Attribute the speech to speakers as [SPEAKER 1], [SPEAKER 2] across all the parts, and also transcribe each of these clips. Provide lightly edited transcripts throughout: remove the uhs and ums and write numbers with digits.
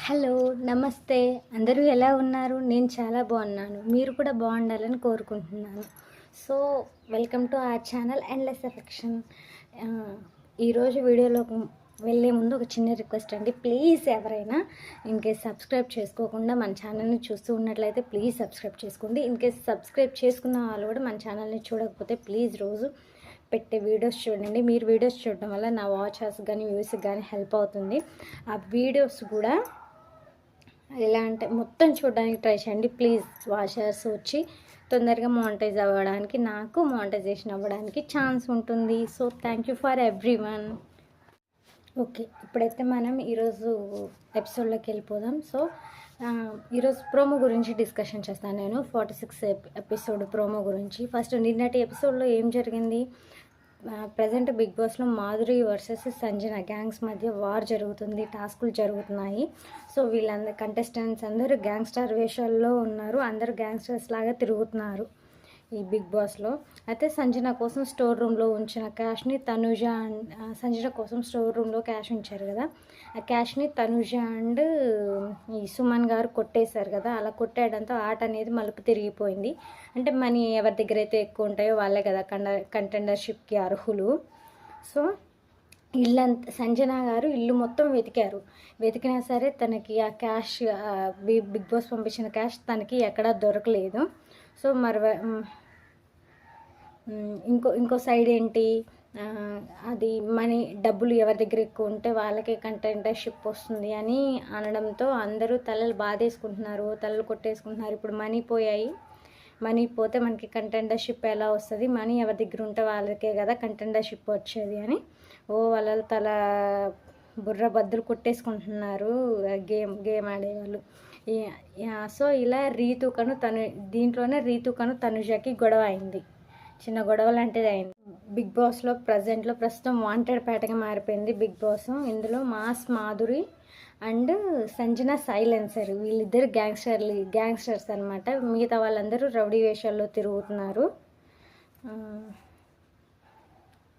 [SPEAKER 1] Hello, నమస్తే. అందరూ ఎలా ఉన్నారు? నేను చాలా బాగున్నాను. మీరు కూడా బాగుండాలని కోరుకుంటున్నాను. So, welcome to our channel endless affection. ఈరోజు వీడియోలోకి వెళ్ళే ముందు ఒక చిన్న రిక్వెస్ట్ అండి. ప్లీజ్ ఎవరైనా ఇన్కేస్ సబ్స్క్రైబ్ చేసుకోకుండా మన ఛానల్ని చూస్తూ ఉన్నట్లయితే ప్లీజ్ సబ్స్క్రైబ్ చేసుకోండి. ఇన్కేస్ సబ్స్క్రైబ్ చేసుకున్న వాళ్ళు కూడా మన ఛానల్ని చూడకపోతే ప్లీజ్ రోజు పెట్టే వీడియోస్ చూడండి. మీరు వీడియోస్ చూడడం వల్ల నా వాచర్స్ కానీ వ్యూస్కి కానీ హెల్ప్ అవుతుంది. ఆ వీడియోస్ కూడా ఎలా అంటే మొత్తం చూడడానికి ట్రై చేయండి ప్లీజ్. వాచర్స్ వచ్చి తొందరగా మానిటైజ్ అవ్వడానికి, నాకు మానిటైజేషన్ అవ్వడానికి ఛాన్స్ ఉంటుంది. So thank you for everyone. Okay, ఇప్పుడైతే మనం ఈరోజు ఎపిసోడ్లోకి వెళ్ళిపోదాం. సో ఈరోజు ప్రోమో గురించి డిస్కషన్ చేస్తాను నేను. 46 ఎపిసోడ్ ప్రోమో గురించి. ఫస్ట్ నిన్నటి ఎపిసోడ్లో ఏం జరిగింది? ప్రజెంట్ బిగ్ బాస్లో మాధురి వర్సెస్ సంజన గ్యాంగ్స్ మధ్య వార్ జరుగుతుంది, టాస్కులు జరుగుతున్నాయి. సో వీళ్ళందరూ కంటెస్టెంట్స్ అందరూ గ్యాంగ్స్టర్ వేషాల్లో ఉన్నారు, అందరూ గ్యాంగ్స్టర్స్ లాగా తిరుగుతున్నారు ఈ బిగ్ బాస్లో. అయితే సంజన కోసం స్టోర్ రూమ్లో ఉంచిన క్యాష్ని తనుజ సంజన కోసం స్టోర్ రూమ్లో క్యాష్ ఉంచారు కదా, ఆ క్యాష్ని తనుజ అండ్ ఈ సుమన్ గారు కొట్టేశారు కదా. అలా కొట్టేయడంతో ఆట అనేది మలుపు తిరిగిపోయింది. అంటే మనీ ఎవరి దగ్గర అయితే ఎక్కువ ఉంటాయో వాళ్ళే కదా కంటెండర్షిప్కి అర్హులు. సో ఇల్లంతా సంజన గారు ఇల్లు మొత్తం వెతికినా సరే తనకి ఆ క్యాష్, బిగ్ బాస్ పంపించిన క్యాష్ తనకి ఎక్కడా దొరకలేదు. సో మరి ఇంకో సైడ్ ఏంటి, అది మనీ డబ్బులు ఎవరి దగ్గర ఎక్కువ ఉంటే వాళ్ళకే కంటెండర్షిప్ వస్తుంది అని అనడంతో అందరూ తలలు బాధేసుకుంటున్నారు, తలలు కొట్టేసుకుంటున్నారు. ఇప్పుడు మనీ పోతే మనకి కంటెండర్షిప్ ఎలా వస్తుంది, మనీ ఎవరి దగ్గర ఉంటే వాళ్ళకే కదా కంటెండర్షిప్ వచ్చేది అని వాళ్ళ తల బుర్ర బద్దలు కొట్టేసుకుంటున్నారు గేమ్ ఆడేవాళ్ళు. సో ఇలా దీంట్లోనే రీతుకను తనుజకి గొడవ అయింది. చిన్న గొడవ లాంటిది అయింది. బిగ్ బాస్లో ప్రస్తుతం వాంటెడ్ పేటగా మారిపోయింది బిగ్ బాస్. ఇందులో mass Madhuri and Sanjana silencer, వీళ్ళిద్దరు గ్యాంగ్స్టర్స్ అనమాట. మిగతా వాళ్ళందరూ రౌడీ వేషాల్లో తిరుగుతున్నారు.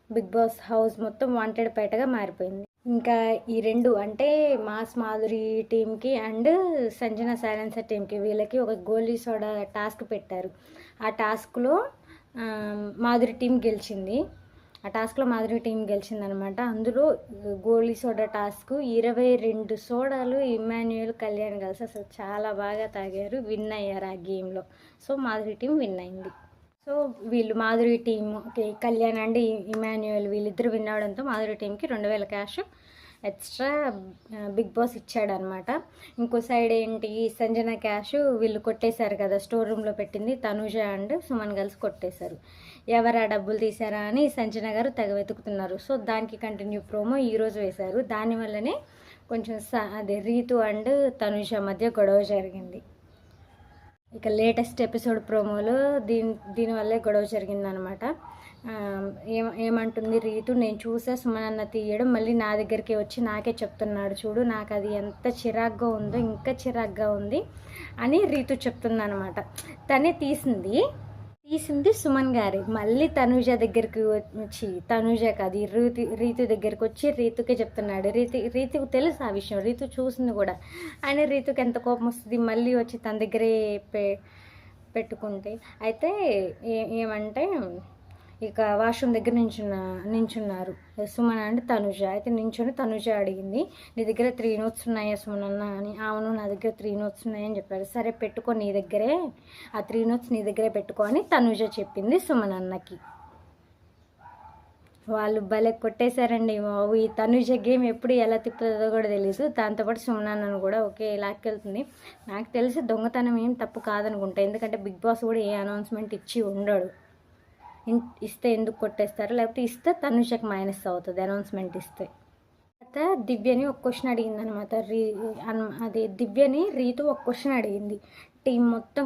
[SPEAKER 1] బిగ్ బాస్ హౌస్ మొత్తం వాంటెడ్ పేటగా మారిపోయింది. ఇంకా ఈ రెండు అంటే మాస్ మాధురి టీంకి అండ్ సంజన సైలెన్సర్ టీంకి, వీళ్ళకి ఒక గోలీ సోడా టాస్క్ పెట్టారు. ఆ టాస్క్లో మాధురి టీం గెలిచింది. అనమాట. అందులో గోలీ సోడా టాస్క్ 22 సోడాలు ఇమ్మాన్యుయల్ కళ్యాణ్ కలిసి అసలు చాలా బాగా తాగారు, విన్ అయ్యారు ఆ గేమ్లో. సో మాధురి టీం విన్ అయింది. సో వీళ్ళు మాధురి టీం, కళ్యాణ్ అండ్ ఇమాన్యుయల్ వీళ్ళిద్దరు విన్ అవడంతో మాధురి టీంకి 2000 క్యాష్ ఎక్స్ట్రా బిగ్ బాస్ ఇచ్చాడనమాట. ఇంకో సైడ్ ఏంటి, సంజన క్యాష్ వీళ్ళు కొట్టేశారు కదా, స్టోర్ రూమ్లో పెట్టింది తనుజ అండ్ సుమన్ కలిసి కొట్టేశారు. ఎవరు ఆ డబ్బులు తీసారా అని సంజన గారు తెగ వెతుకుతున్నారు. సో దానికి కంటిన్యూ ప్రోమో ఈరోజు వేశారు. దానివల్లనే కొంచెం అదే రీతు అండ్ తనుజ మధ్య గొడవ జరిగింది. ఇక లేటెస్ట్ ఎపిసోడ్ ప్రోమోలో దీనివల్లే గొడవ జరిగిందనమాట. ఏమంటుంది రీతు, నేను చూసా సుమన్ అన్న తీయడం, మళ్ళీ నా దగ్గరికి వచ్చి నాకే చెప్తున్నాడు చూడు, నాకు అది ఎంత చిరాగ్గా ఉందో, ఇంకా చిరాగ్గా ఉంది అని రీతు చెప్తుందనమాట. తనే తీసింది సుమన్ గారే. మళ్ళీ తనుజ దగ్గరికి వచ్చి, తనుజ కాదు రీతు దగ్గరికి వచ్చి రీతుకే చెప్తున్నాడు. రీతుకు తెలుసు ఆ విషయం, రీతు చూసింది కూడా. ఆయన రీతుకి ఎంత కోపం వస్తుంది, మళ్ళీ వచ్చి తన దగ్గరే పెట్టుకుంటే. అయితే ఏమంటే ఇక వాష్రూమ్ దగ్గర నించున్నారు సుమన్ అండ్ తనుజ. అయితే నించుని తనుజ అడిగింది, నీ దగ్గర 3 notes ఉన్నాయా సుమన్ అన్న అని. అవును, నా దగ్గర 3 notes ఉన్నాయని చెప్పారు. సరే పెట్టుకో, నీ దగ్గరే ఆ 3 notes నీ దగ్గరే పెట్టుకో అని తనుజ చెప్పింది సుమన్ అన్నకి. వాళ్ళు భలే కొట్టేశారండి బాబు. ఈ తనుజ గేమ్ ఎప్పుడు ఎలా తిప్పుతుందో కూడా తెలియదు. దాంతోపాటు సుమన్ అన్నను కూడా ఒకే లాక్కెళ్తుంది. నాకు తెలిసి దొంగతనం ఏం తప్పు కాదనుకుంటా, ఎందుకంటే బిగ్ బాస్ కూడా ఏ అనౌన్స్మెంట్ ఇచ్చి ఉండడు. ఇస్తే ఎందుకు కొట్టేస్తారు, లేకపోతే ఇస్తే తనుజకి మైనస్ అవుతుంది అనౌన్స్మెంట్ ఇస్తే. తర్వాత దివ్యని ఒక క్వశ్చన్ అడిగింది అనమాట. అది దివ్యని రీతు ఒక క్వశ్చన్ అడిగింది, టీం మొత్తం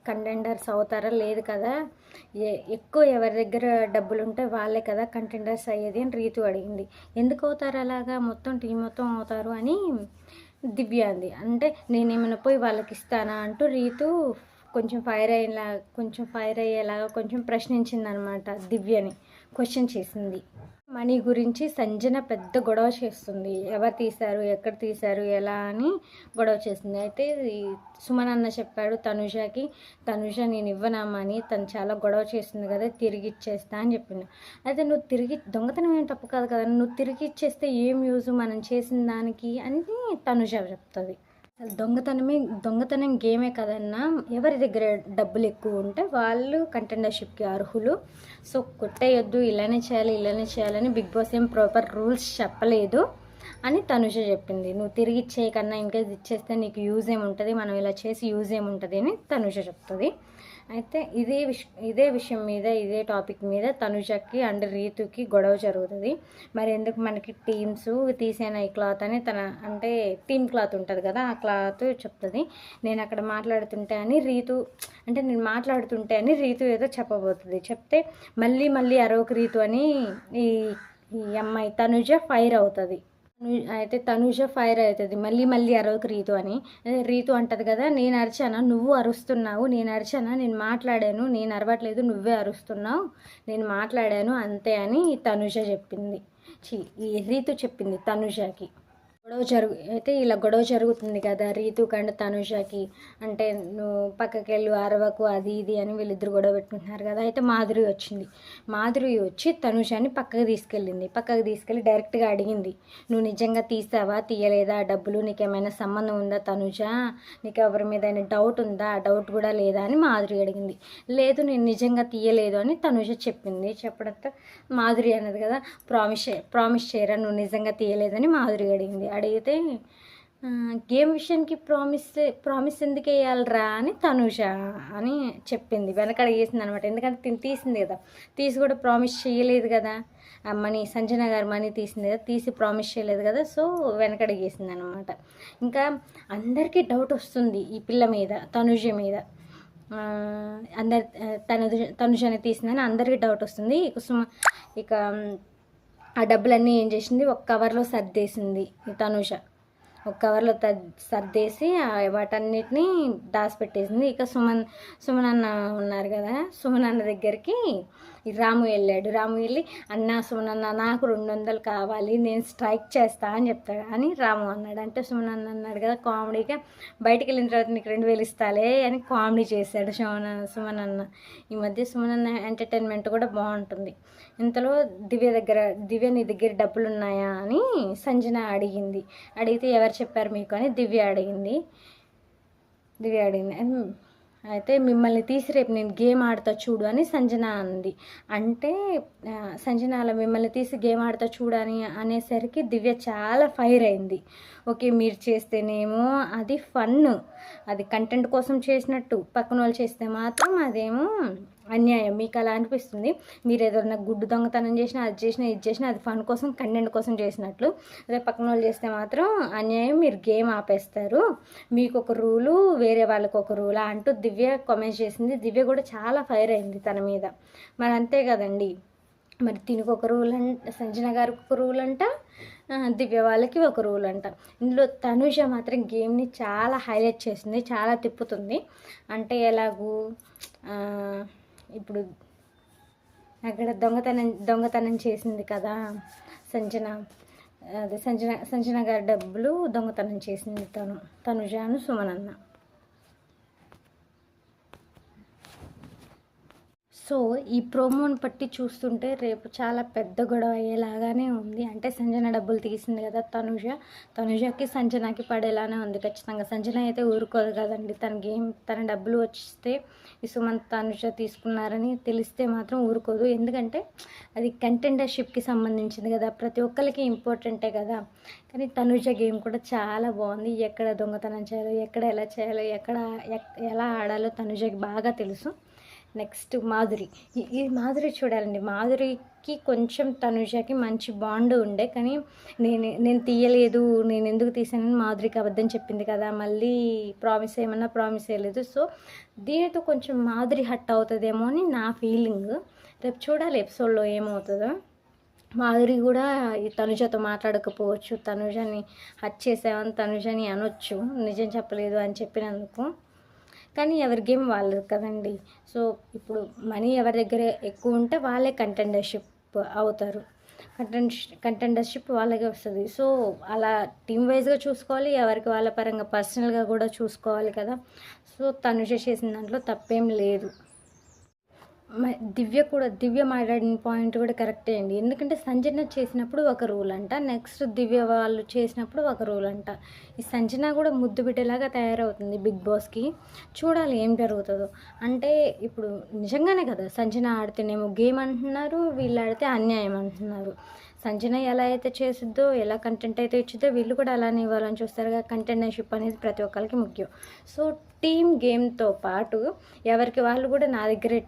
[SPEAKER 1] కంటెండర్స్ అవుతారా, లేదు కదా, ఎక్కువ ఎవరి దగ్గర డబ్బులు ఉంటే వాళ్ళే కదా కంటెండర్స్ అయ్యేది అని రీతు అడిగింది. ఎందుకు అవుతారు అలాగా, మొత్తం టీం మొత్తం అవుతారు అని దివ్య అంది. అంటే నేనేమైనా పోయి వాళ్ళకి ఇస్తానా అంటూ రీతు కొంచెం ఫైర్ అయ్యేలాగా కొంచెం ప్రశ్నించింది అనమాట దివ్యని. క్వశ్చన్ చేసింది. మనీ గురించి సంజన పెద్ద గొడవ చేస్తుంది. ఎవరు తీశారు, ఎక్కడ తీశారు, ఎలా అని గొడవ చేస్తుంది. అయితే సుమన్ అన్న చెప్పాడు తనుజకి, తనుజ నేను ఇవ్వనా మనీ, తను చాలా గొడవ చేస్తుంది కదా, తిరిగి ఇచ్చేస్తా అని చెప్పింది. అయితే నువ్వు తిరిగి, దొంగతనం ఏం తప్పు కాదు కదా, నువ్వు తిరిగి ఇచ్చేస్తే ఏం యూజ్ మనం చేసిన దానికి అని తనుజ చెప్తుంది. దొంగతనం గేమే కదన్నా, ఎవరి దగ్గర డబ్బులు ఎక్కువ ఉంటే వాళ్ళు కంటెండర్షిప్కి అర్హులు. సో కొట్టేయొద్దు, ఇలానే చేయాలని బిగ్ బాస్ ఏం ప్రాపర్ రూల్స్ చెప్పలేదు అని తనుజ చెప్పింది. నువ్వు తిరిగి ఇచ్చేయకన్నా ఇన్కేస్ ఇచ్చేస్తే నీకు యూజ్ ఏముంటుంది, మనం ఇలా చేసి యూజ్ ఏముంటుంది అని తనుజ చెప్తుంది. అయితే ఇదే విషయం మీద, ఇదే టాపిక్ మీద తనుజకి అండ్ రీతుకి గొడవ జరుగుతుంది. మరి ఎందుకు మనకి టీమ్స్ తీసేనా ఈ క్లాత్ అని అంటే టీమ్ క్లాత్ ఉంటుంది కదా, ఆ క్లాత్ చెప్తుంది. నేను అక్కడ మాట్లాడుతుంటే అని రీతు ఏదో చెప్పబోతుంది. చెప్తే మళ్ళీ అరవకు రీతు అని ఈ అమ్మాయి తనుజ ఫైర్ అవుతుంది. అయితే తనుజ ఫైర్ అవుతుంది, మళ్ళీ అరవకు రీతు అని. రీతు అంటది కదా, నేను అరిచానా, నువ్వు అరుస్తున్నావు, నేను అరిచానా, నేను మాట్లాడాను, నేను అరవట్లేదు, నువ్వే అరుస్తున్నావు, నేను మాట్లాడాను అంతే అని తనుజ చెప్పింది. రీతు చెప్పింది తనుజకి. అయితే ఇలా గొడవ జరుగుతుంది కదా రీతు కంటే తనుజకి. అంటే నువ్వు పక్కకి వెళ్ళు, అరవకు, అది ఇది అని వీళ్ళిద్దరు గొడవ పెట్టుకుంటున్నారు కదా. అయితే మాధురి వచ్చి తనుజని పక్కకు తీసుకెళ్ళి డైరెక్ట్గా అడిగింది, నువ్వు నిజంగా తీసావా తీయలేదా, డబ్బులు నీకేమైనా సంబంధం ఉందా తనుజ, నీకు ఎవరి మీద డౌట్ ఉందా, ఆ డౌట్ కూడా లేదా అని మాధురి అడిగింది. లేదు నేను నిజంగా తీయలేదు అని తనుజ చెప్పింది. చెప్పడంతో మాధురి అన్నది కదా, ప్రామిస్ చేయరా నువ్వు నిజంగా తీయలేదని మాధురి అడిగితే గేమ్ విషయానికి ప్రామిస్ ఎందుకు వేయాలరా అని తనుజ అని చెప్పింది. వెనకడ వేసింది అనమాట. ఎందుకంటే తిని తీసింది కదా, తీసి కూడా ప్రామిస్ చేయలేదు కదా, సంజన గారు మనీ తీసింది కదా, తీసి ప్రామిస్ చేయలేదు కదా, సో వెనకడ వేసింది అనమాట. ఇంకా అందరికీ డౌట్ వస్తుంది ఈ పిల్ల మీద, తనుజ మీద. తనుజని తీసిందని అందరికీ డౌట్ వస్తుంది. ఇక ఆ డబ్బులన్నీ ఏం చేసింది, ఒక కవర్లో సర్దేసింది తనుజ. ఒక కవర్లో సర్దేసి వాటన్నిటిని దాచిపెట్టేసింది. ఇక సుమన్ అన్న ఉన్నారు కదా, సుమన్ అన్న దగ్గరికి రాము వెళ్ళి అన్న సుమన్ అన్న నాకు 200 కావాలి, నేను స్ట్రైక్ చేస్తా అని చెప్తాడు అని రాము అన్నాడు. అంటే సుమన్ అన్న అన్నాడు కదా కామెడీగా, బయటికి వెళ్ళిన తర్వాత నీకు 2000 ఇస్తాలే అని కామెడీ చేశాడు సుమన్ అన్న. ఈ మధ్య సుమన్ అన్న ఎంటర్టైన్మెంట్ కూడా బాగుంటుంది. ఇంతలో దివ్య నీ దగ్గర డబ్బులు ఉన్నాయా అని సంజన అడిగితే ఎవరు చెప్పారు మీకు అని దివ్య అడిగింది. అయితే మిమ్మల్ని తీసి రేపు నేను గేమ్ ఆడతా చూడు అని సంజన అంది. అంటే సంజన అలా మిమ్మల్ని తీసి గేమ్ ఆడతా చూడని అనేసరికి దివ్య చాలా ఫైర్ అయింది. ఓకే మీరు చేస్తేనేమో అది ఫన్, అది కంటెంట్ కోసం చేసినట్టు, పక్కన వాళ్ళు చేస్తే మాత్రం అదేమో అన్యాయం. మీకు అలా అనిపిస్తుంది, మీరు ఏదైనా గుడ్డు దొంగతనం చేసినా, అది చేసినా, ఇది చేసినా అది ఫన్ కోసం, కంటెంట్ కోసం చేసినట్లు. అదే పక్కన వాళ్ళు చేస్తే మాత్రం అన్యాయం, మీరు గేమ్ ఆపేస్తారు, మీకు ఒక రూలు వేరే వాళ్ళకి ఒక రూలా అంటూ దివ్య కామెంట్స్ చేసింది. దివ్య కూడా చాలా ఫైర్ అయింది తన మీద. మరి అంతే కదండి, మరి దీనికి ఒక రూల్ అంట, సంజన గారికి ఒక రూల్ అంట, దివ్య వాళ్ళకి ఒక రూల్ అంట. ఇందులో తనుజ మాత్రం గేమ్ని చాలా హైలైట్ చేసింది, చాలా తిప్పుతుంది. అంటే ఎలాగూ ఇప్పుడు అక్కడ దొంగతనం చేసింది కదా సంజన గారి డబ్బులు దొంగతనం చేసింది తనుజాను సుమనన్న. సో ఈ ప్రోమోని బట్టి చూస్తుంటే రేపు చాలా పెద్ద గొడవ అయ్యేలాగానే ఉంది. అంటే సంజన డబ్బులు తీసింది కదా తనుజకి సంజనకి పడేలానే ఉంది ఖచ్చితంగా. సంజన అయితే ఊరుకోదు కదండి, తన డబ్బులు వచ్చిస్తే ఈ సుమంత్ తనుజ తీసుకున్నారని తెలిస్తే మాత్రం ఊరుకోదు. ఎందుకంటే అది కంటెండర్షిప్కి సంబంధించింది కదా, ప్రతి ఒక్కరికి ఇంపార్టెంటే కదా. కానీ తనుజ గేమ్ కూడా చాలా బాగుంది. ఎక్కడ దొంగతనం చేయాలో, ఎక్కడ ఎలా చేయాలో, ఎలా ఆడాలో తనుజకి బాగా తెలుసు. నెక్స్ట్ మాధురి చూడాలండి. మాధురికి కొంచెం తనుజకి మంచి బాండ్ ఉండే, కానీ నేను తీయలేదు, నేను ఎందుకు తీసానని మాధురికి అబద్ధం చెప్పింది కదా, మళ్ళీ ప్రామిస్ చేయలేదు. సో దీనితో కొంచెం మాధురి హట్ అవుతుందేమో అని నా ఫీలింగ్. రేపు చూడాలి ఎపిసోడ్లో ఏమవుతుందో. మాధురి కూడా ఈ తనుజతో మాట్లాడకపోవచ్చు, తనుజని హట్ చేసామని తనుజని అనొచ్చు నిజం చెప్పలేదు అని చెప్పినందుకు. కానీ ఎవరి గేమ్ వాళ్ళు కదండి. సో ఇప్పుడు మనీ ఎవరి దగ్గర ఎక్కువ ఉంటే వాళ్ళే కంటెండర్షిప్ అవుతారు. కంటెండర్షిప్ వాళ్ళకే వస్తుంది. సో అలా టీమ్ వైజ్గా చూసుకోవాలి, ఎవరికి వాళ్ళ పరంగా పర్సనల్గా కూడా చూసుకోవాలి కదా. సో తనుజ చేసిన దాంట్లో తప్పేం లేదు. దివ్య మాట్లాడిన పాయింట్ కూడా కరెక్టే అండి. ఎందుకంటే సంజన చేసినప్పుడు ఒక రూల్ అంట, నెక్స్ట్ దివ్య వాళ్ళు చేసినప్పుడు ఒక రూల్ అంట. ఈ సంజన కూడా ముద్దు బిడ్డలాగా తయారవుతుంది బిగ్ బాస్కి. చూడాలి ఏం జరుగుతుందో. అంటే ఇప్పుడు నిజంగానే కదా, సంజన ఆడితేనేమో గేమ్ అంటున్నారు, వీళ్ళు ఆడితే అన్యాయం అంటున్నారు. సంజన ఎలా అయితే చేసిద్దో, ఎలా కంటెంట్ అయితే ఇచ్చిద్దో వీళ్ళు కూడా అలానే ఇవ్వాలని చూస్తారు కదా. కంటెంటర్షిప్ అనేది ప్రతి ఒక్కరికి ముఖ్యం. సో టీమ్ గేమ్తో పాటు ఎవరికి వాళ్ళు కూడా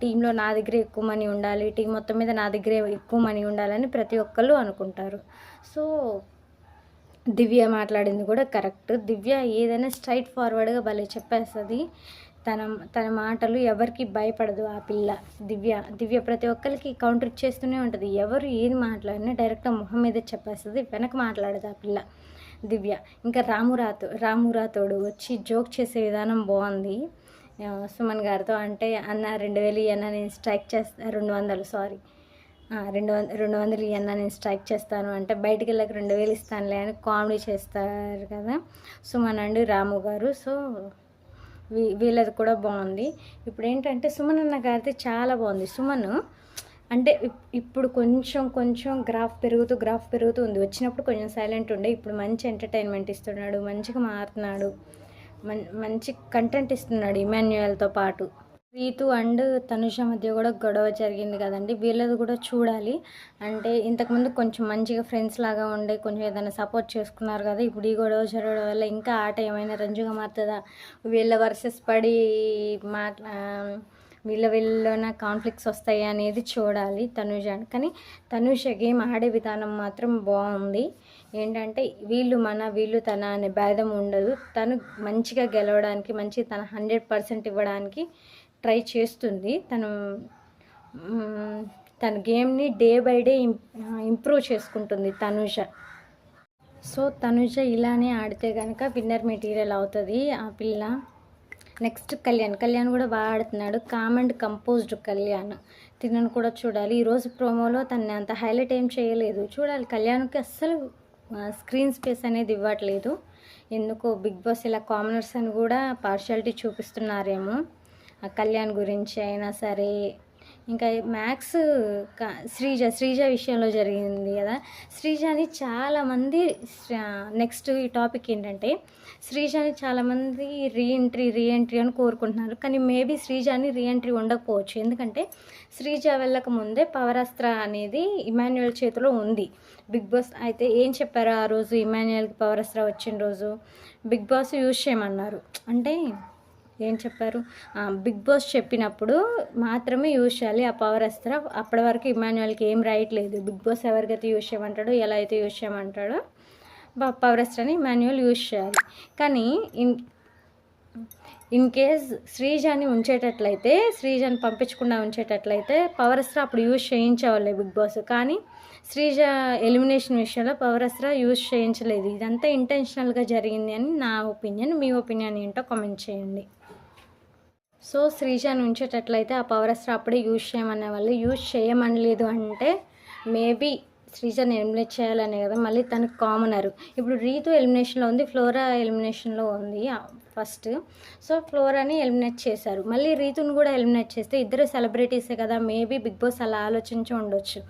[SPEAKER 1] టీంలో నా దగ్గరే ఎక్కువ మనీ ఉండాలి, టీం మొత్తం మీద నా దగ్గరే ఎక్కువ మనీ ఉండాలని ప్రతి ఒక్కళ్ళు అనుకుంటారు. సో దివ్య మాట్లాడింది కూడా కరెక్ట్. దివ్య ఏదైనా స్ట్రైట్ ఫార్వర్డ్గా భలే చెప్పేస్తుంది. తన మాటలు ఎవరికి భయపడదు ఆ పిల్ల. దివ్య ప్రతి ఒక్కరికి కౌంటర్ ఇచ్చేస్తూనే ఉంటుంది. ఎవరు ఏది మాట్లాడినా డైరెక్ట్గా మొహం మీద చెప్పేస్తుంది, వెనక మాట్లాడదు ఆ పిల్ల దివ్య. ఇంకా రాము రాథోడు వచ్చి జోక్ చేసే విధానం బాగుంది సుమన్ గారితో. అంటే అన్న 2000 ఇయ్యన్న నేను స్ట్రైక్ చేస్తా, 200 సారీ 200 ఇయ్యన్న నేను స్ట్రైక్ చేస్తాను అంటే, బయటికి వెళ్ళక 2000 ఇస్తానులే అని కామెడీ చేస్తారు కదా సుమన్ అండ్ రాము గారు. సో వీళ్ళది కూడా బాగుంది. ఇప్పుడు ఏంటంటే సుమన్ అన్న గారిది చాలా బాగుంది. సుమన్ అంటే ఇప్పుడు కొంచెం గ్రాఫ్ పెరుగుతూ ఉంది. వచ్చినప్పుడు కొంచెం సైలెంట్ ఉండే, ఇప్పుడు మంచి ఎంటర్టైన్మెంట్ ఇస్తున్నాడు, మంచిగా మారుతున్నాడు, మంచి కంటెంట్ ఇస్తున్నాడు ఇమాన్యుయల్తో పాటు. రీతు అండ్ తనుష మధ్య కూడా గొడవ జరిగింది కదండి, వీళ్ళది కూడా చూడాలి. అంటే ఇంతకుముందు కొంచెం మంచిగా ఫ్రెండ్స్ లాగా ఉండే కొంచెం ఏదైనా సపోర్ట్ చేసుకున్నారు కదా, ఇప్పుడు ఈ గొడవ జరగడం వల్ల ఇంకా ఆట ఏమైనా రంజుగా మారుతుందా, వీళ్ళ వర్సెస్ పడి వీళ్ళలోన కాన్ఫ్లిక్ట్స్ వస్తాయి అనేది చూడాలి తనుజ. కానీ తనుష గేమ్ ఆడే విధానం మాత్రం బాగుంది. ఏంటంటే వీళ్ళు తన అనే భేదం ఉండదు. తను మంచిగా గెలవడానికి, తన 100% ఇవ్వడానికి ట్రై చేస్తుంది. తన గేమ్ని డే బై డే ఇంప్రూవ్ చేసుకుంటుంది తనుజ. సో తనుజ ఇలానే ఆడితే కనుక విన్నర్ మెటీరియల్ అవుతుంది ఆ పిల్ల. నెక్స్ట్ కళ్యాణ్ కూడా బాగా ఆడుతున్నాడు. Calm and composed Kalyan. తినను కూడా చూడాలి. ఈరోజు ప్రోమోలో తనని అంత హైలైట్ ఏం చేయలేదు. చూడాలి, కళ్యాణ్కి అస్సలు స్క్రీన్ స్పేస్ అనేది ఇవ్వట్లేదు. ఎందుకో బిగ్ బాస్ ఇలా కామనర్స్ అని కూడా పార్షియాలిటీ చూపిస్తున్నారేమో కళ్యాణ్ గురించి అయినా సరే. ఇంకా మ్యాక్స్ శ్రీజ విషయంలో జరిగింది కదా, శ్రీజని చాలామంది నెక్స్ట్ ఈ టాపిక్ ఏంటంటే శ్రీజని చాలామంది రీఎంట్రీ అని కోరుకుంటున్నారు. కానీ మేబీ శ్రీజని రీఎంట్రీ ఉండకపోవచ్చు. ఎందుకంటే శ్రీజ వెళ్ళక ముందే పవరాస్త్ర అనేది ఇమాన్యుయల్ చేతిలో ఉంది. బిగ్ బాస్ అయితే ఏం చెప్పారు ఆ రోజు, ఇమాన్యుయల్కి పవరాస్త్ర వచ్చిన రోజు బిగ్ బాస్ యూజ్ చేయమన్నారు. అంటే ఏం చెప్పారు, బిగ్ బాస్ చెప్పినప్పుడు మాత్రమే యూజ్ చేయాలి ఆ పవర్ అస్త్ర. అప్పటి వరకు ఇమాన్యుయల్కి ఏం రైట్ లేదు. బిగ్ బాస్ ఎవరికైతే యూజ్ చేయమంటాడో, ఎలా అయితే యూజ్ చేయమంటాడో పవర్ అస్త్రని ఇమాన్యుయల్ యూజ్ చేయాలి. కానీ ఇన్ కేస్ శ్రీజాని పంపించకుండా ఉంచేటట్లయితే పవర్ అస్త్ర అప్పుడు యూజ్ చేయించేవాళ్ళే బిగ్ బాస్. కానీ శ్రీజ ఎలిమినేషన్ విషయంలో పవర్ అస్త్ర యూజ్ చేయించలేదు. ఇదంతా ఇంటెన్షనల్గా జరిగింది అని నా ఒపీనియన్. మీ ఒపీనియన్ ఏంటో కామెంట్ చేయండి. సో శ్రీజాని ఉంచేటట్లయితే ఆ పవర్ అస్త్ర అప్పుడే యూజ్ చేయమనే వాళ్ళు యూజ్ చేయమనలేదు. అంటే మేబీ శ్రీజాని ఎలిమినేట్ చేయాలనే కదా. మళ్ళీ తనకు కామనరు. ఇప్పుడు రీతు ఎలిమినేషన్లో ఉంది, ఫ్లోరా ఎలిమినేషన్లో ఉంది ఫస్ట్. సో ఫ్లోరాని ఎలిమినేట్ చేశారు. మళ్ళీ రీతుని కూడా ఎలిమినేట్ చేస్తే ఇద్దరు సెలబ్రిటీసే కదా, మేబీ బిగ్ బాస్ అలా ఆలోచించి ఉండొచ్చు.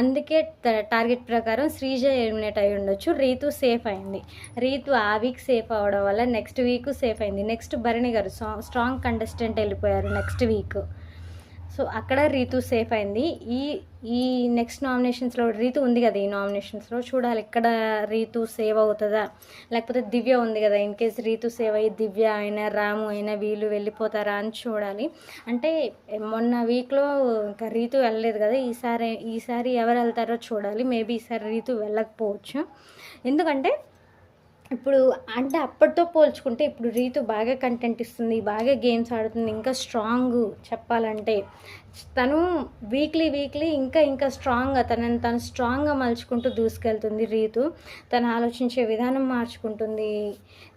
[SPEAKER 1] అందుకే టార్గెట్ ప్రకారం శ్రీజ ఎలిమినేట్ అయి ఉండొచ్చు. రీతు సేఫ్ అయింది. రీతు ఆ వీక్ సేఫ్ అవ్వడం వల్ల నెక్స్ట్ వీక్ సేఫ్ అయింది. Next Bharani garu strong contestant వెళ్ళిపోయారు నెక్స్ట్ వీక్. సో అక్కడ రీతు సేఫ్ అయింది. ఈ నెక్స్ట్ నామినేషన్స్లో రీతు ఉంది కదా, ఈ నామినేషన్స్లో చూడాలి ఇక్కడ రీతు సేవ్ అవుతుందా, లేకపోతే దివ్య ఉంది కదా, ఇన్ కేస్ రీతు సేవ్ అయ్యి దివ్య అయినా రాము అయినా వీళ్ళు వెళ్ళిపోతారా అని చూడాలి. అంటే మొన్న వీక్లో ఇంకా రీతు వెళ్ళలేదు కదా, ఈసారి ఎవరు వెళ్తారో చూడాలి. మేబీ ఈసారి రీతు వెళ్ళకపోవచ్చు. ఎందుకంటే ఇప్పుడు అంటే అప్పటితో పోల్చుకుంటే ఇప్పుడు రీతు బాగా కంటెంట్ ఇస్తుంది, బాగా గేమ్స్ ఆడుతుంది, ఇంకా స్ట్రాంగ్ చెప్పాలంటే. తను వీక్లీ ఇంకా ఇంకా స్ట్రాంగ్గా తను స్ట్రాంగ్గా మలుచుకుంటూ దూసుకెళ్తుంది రీతు. తను ఆలోచించే విధానం మార్చుకుంటుంది,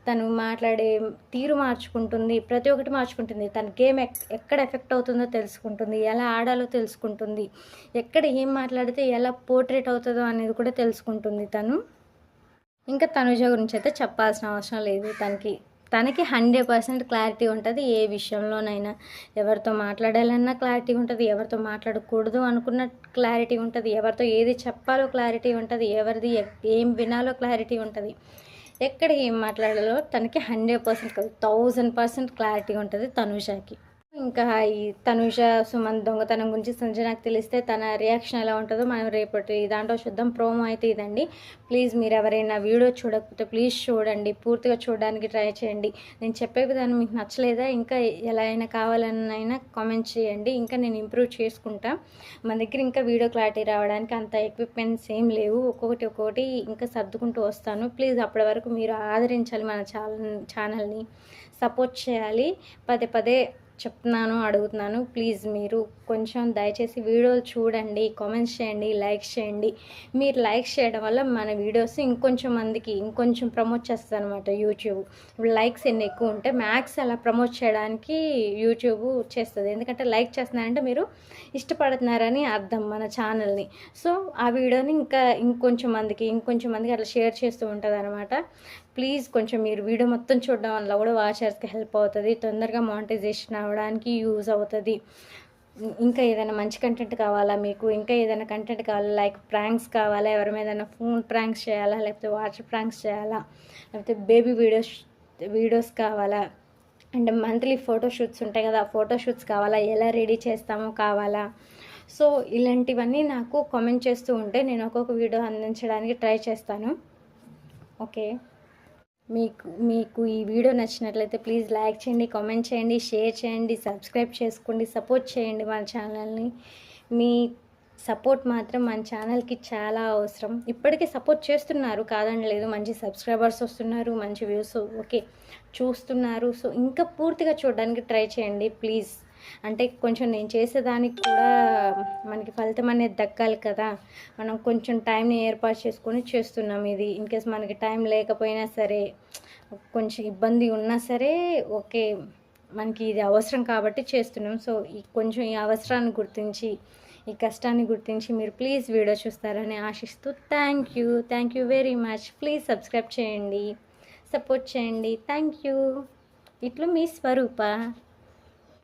[SPEAKER 1] తను మాట్లాడే తీరు మార్చుకుంటుంది, ప్రతి ఒక్కటి మార్చుకుంటుంది. తన గేమ్ ఎక్కడ ఎఫెక్ట్ అవుతుందో తెలుసుకుంటుంది, ఎలా ఆడాలో తెలుసుకుంటుంది, ఎక్కడ ఏం మాట్లాడితే ఎలా పోర్ట్రేట్ అవుతుందో అనేది కూడా తెలుసుకుంటుంది తను. ఇంకా తనుజ గురించి అయితే చెప్పాల్సిన అవసరం లేదు. తనకి 100% క్లారిటీ ఉంటుంది ఏ విషయంలోనైనా. ఎవరితో మాట్లాడాలన్నా క్లారిటీ ఉంటుంది, ఎవరితో మాట్లాడకూడదు అనుకున్న క్లారిటీ ఉంటుంది, ఎవరితో ఏది చెప్పాలో క్లారిటీ ఉంటుంది, ఎవరిది ఏం వినాలో క్లారిటీ ఉంటుంది, ఎక్కడ ఏం మాట్లాడాలో తనకి 100% కాదు 1000% క్లారిటీ ఉంటుంది తనుజాకి. ఇంకా ఈ తనుజ సుమంత్ దొంగతనం గురించి సంజనాకు తెలిస్తే తన రియాక్షన్ ఎలా ఉంటుందో మనం రేపటి దాంట్లో చూద్దాం. ప్రోమో అయితే ఇదండి. ప్లీజ్ మీరు ఎవరైనా వీడియో చూడకపోతే ప్లీజ్ చూడండి, పూర్తిగా చూడడానికి ట్రై చేయండి. నేను చెప్పే విధానం మీకు నచ్చలేదా, ఇంకా ఎలా అయినా కావాలనైనా కామెంట్ చేయండి, ఇంకా నేను ఇంప్రూవ్ చేసుకుంటా. మన దగ్గర ఇంకా వీడియో క్లారిటీ రావడానికి అంత ఎక్విప్మెంట్స్ ఏం లేవు, ఒక్కొక్కటి ఇంకా సర్దుకుంటూ వస్తాను. ప్లీజ్ అప్పటి వరకు మీరు ఆదరించాలి, మన ఛానల్ని సపోర్ట్ చేయాలి. పదే చెప్తున్నాను, అడుగుతున్నాను. ప్లీజ్ మీరు కొంచెం దయచేసి వీడియోలు చూడండి, కామెంట్స్ చేయండి, లైక్స్ చేయండి. మీరు లైక్స్ చేయడం వల్ల మన వీడియోస్ ఇంకొంచెం మందికి ఇంకొంచెం ప్రమోట్ చేస్తుంది అనమాట యూట్యూబ్. ఇప్పుడు లైక్స్ ఎన్ని ఎక్కువ ఉంటే మ్యాక్స్ అలా ప్రమోట్ చేయడానికి యూట్యూబ్ చేస్తుంది. ఎందుకంటే లైక్ చేస్తున్నారంటే మీరు ఇష్టపడుతున్నారని అర్థం మన ఛానల్ని. సో ఆ వీడియోని ఇంకొంచెం మందికి అట్లా షేర్ చేస్తూ ఉంటుంది అనమాట. ప్లీజ్ కొంచెం మీరు వీడియో మొత్తం చూడడం వల్ల కూడా వాచర్స్కి హెల్ప్ అవుతుంది, తొందరగా మానిటైజేషన్ అవ్వడానికి యూజ్ అవుతుంది. ఇంకా ఏదైనా మంచి కంటెంట్ కావాలా మీకు, ఇంకా ఏదైనా కంటెంట్ కావాలా, లైక్ ప్రాంక్స్ కావాలా, ఎవరి మీద ఫోన్ ప్రాంక్స్ చేయాలా, లేకపోతే వాటర్ ప్రాంక్స్ చేయాలా, లేకపోతే బేబీ వీడియోస్ కావాలా, అండ్ మంత్లీ ఫోటోషూట్స్ ఉంటాయి కదా, ఫోటోషూట్స్ కావాలా, ఎలా రెడీ చేస్తామో కావాలా. సో ఇలాంటివన్నీ నాకు కామెంట్ చేస్తూ ఉంటే నేను ఒక్కొక్క వీడియో అందించడానికి ట్రై చేస్తాను. ఓకే, మీకు ఈ వీడియో నచ్చినట్లయితే ప్లీజ్ లైక్ చేయండి, కామెంట్ చేయండి, షేర్ చేయండి, సబ్స్క్రైబ్ చేసుకోండి, సపోర్ట్ చేయండి మన ఛానల్ని. మీ సపోర్ట్ మాత్రం మన ఛానల్కి చాలా అవసరం. ఇప్పటికీ సపోర్ట్ చేస్తున్నారు కాదనలేదు, మంచి సబ్స్క్రైబర్స్ వస్తున్నారు, మంచి వ్యూస్ ఓకే చూస్తున్నారు. సో ఇంకా పూర్తిగా చూడడానికి ట్రై చేయండి ప్లీజ్. అంటే కొంచెం నేను చేసేదానికి కూడా మనకి ఫలితం అనేది దక్కాలి కదా, మనం కొంచెం టైంని ఏర్పాటు చేసుకొని చేస్తున్నాం ఇది. ఇన్కేస్ మనకి టైం లేకపోయినా సరే, కొంచెం ఇబ్బంది ఉన్నా సరే ఓకే, మనకి ఇది అవసరం కాబట్టి చేస్తున్నాం. సో కొంచెం ఈ అవసరాన్ని గుర్తించి, ఈ కష్టాన్ని గుర్తించి మీరు ప్లీజ్ వీడియో చూస్తారని ఆశిస్తూ thank you very much. Please subscribe చేయండి, సపోర్ట్ చేయండి. Thank you. ఇట్లు మీ స్వరూప.